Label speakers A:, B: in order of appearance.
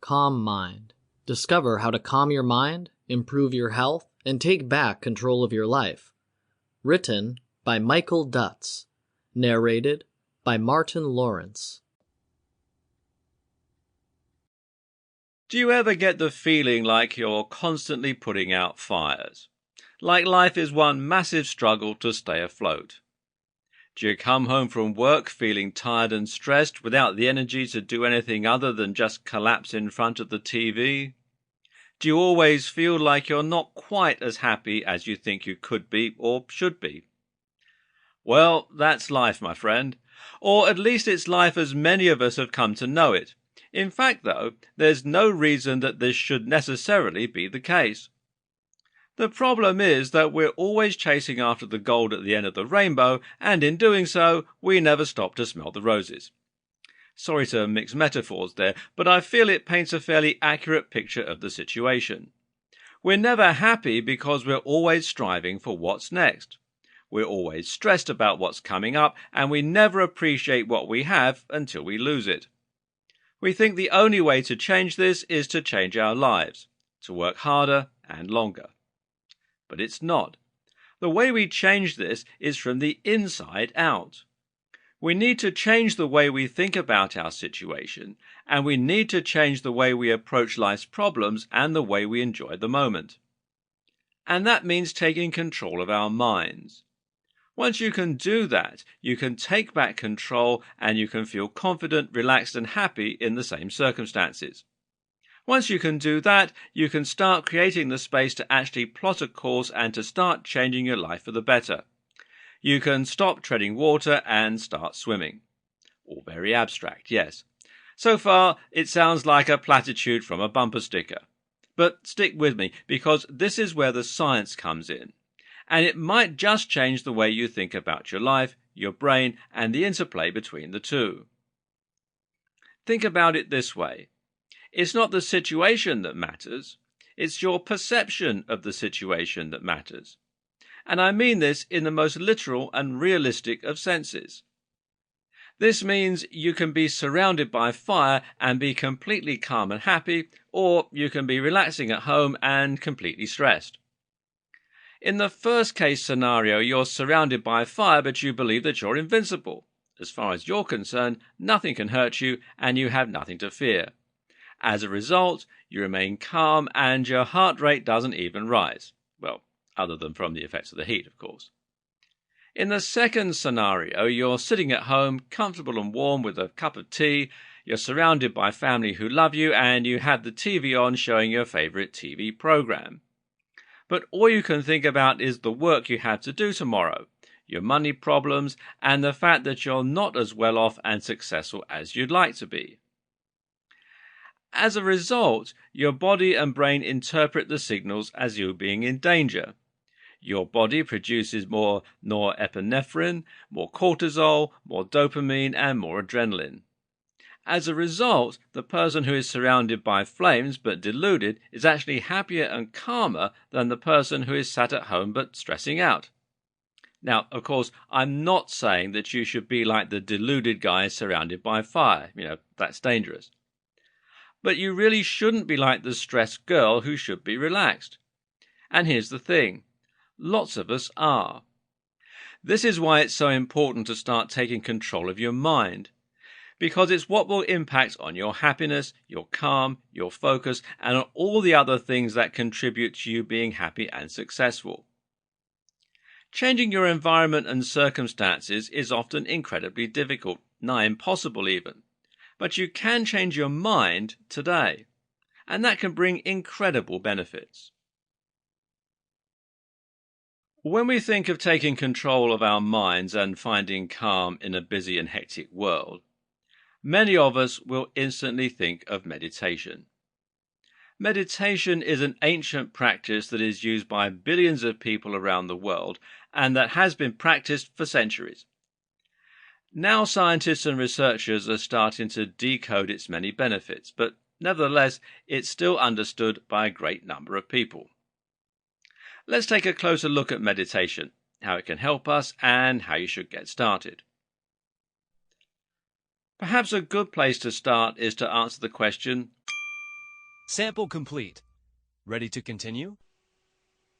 A: Calm Mind. Discover how to calm your mind, improve your health, and take back control of your life. Written by Michael Dutts. Narrated by Martin Lawrence.
B: Do you ever get the feeling like you're constantly putting out fires? Like life is one massive struggle to stay afloat? Do you come home from work feeling tired and stressed without the energy to do anything other than just collapse in front of the TV? Do you always feel like you're not quite as happy as you think you could be or should be? Well, that's life, my friend. Or at least it's life as many of us have come to know it. In fact, though, there's no reason that this should necessarily be the case. The problem is that we're always chasing after the gold at the end of the rainbow, and in doing so, we never stop to smell the roses. Sorry to mix metaphors there, but I feel it paints a fairly accurate picture of the situation. We're never happy because we're always striving for what's next. We're always stressed about what's coming up, and we never appreciate what we have until we lose it. We think the only way to change this is to change our lives, to work harder and longer. But it's not. The way we change this is from the inside out. We need to change the way we think about our situation, and we need to change the way we approach life's problems and the way we enjoy the moment. And that means taking control of our minds. Once you can do that, you can take back control and you can feel confident, relaxed, and happy in the same circumstances. Once you can do that, you can start creating the space to actually plot a course and to start changing your life for the better. You can stop treading water and start swimming. All very abstract, yes. So far, it sounds like a platitude from a bumper sticker. But stick with me, because this is where the science comes in. And it might just change the way you think about your life, your brain, and the interplay between the two. Think about it this way. It's not the situation that matters, it's your perception of the situation that matters. And I mean this in the most literal and realistic of senses. This means you can be surrounded by fire and be completely calm and happy, or you can be relaxing at home and completely stressed. In the first case scenario, you're surrounded by fire, but you believe that you're invincible. As far as you're concerned, nothing can hurt you and you have nothing to fear. As a result, you remain calm and your heart rate doesn't even rise. Well, other than from the effects of the heat, of course. In the second scenario, you're sitting at home, comfortable and warm with a cup of tea, you're surrounded by family who love you, and you have the TV on showing your favorite TV program. But all you can think about is the work you have to do tomorrow, your money problems, and the fact that you're not as well off and successful as you'd like to be. As a result, your body and brain interpret the signals as you being in danger. Your body produces more norepinephrine, more cortisol, more dopamine, and more adrenaline. As a result, the person who is surrounded by flames but deluded is actually happier and calmer than the person who is sat at home but stressing out. Now, of course, I'm not saying that you should be like the deluded guy surrounded by fire. That's dangerous. But you really shouldn't be like the stressed girl who should be relaxed. And here's the thing. Lots of us are. This is why it's so important to start taking control of your mind. Because it's what will impact on your happiness, your calm, your focus, and on all the other things that contribute to you being happy and successful. Changing your environment and circumstances is often incredibly difficult, nigh impossible even. But you can change your mind today, and that can bring incredible benefits. When we think of taking control of our minds and finding calm in a busy and hectic world, many of us will instantly think of meditation. Meditation is an ancient practice that is used by billions of people around the world and that has been practiced for centuries. Now scientists and researchers are starting to decode its many benefits, but nevertheless it's still understood by a great number of people. Let's take a closer look at meditation, how it can help us, and how you should get started. Perhaps a good place to start is to answer the question,
C: Sample complete. Ready to continue?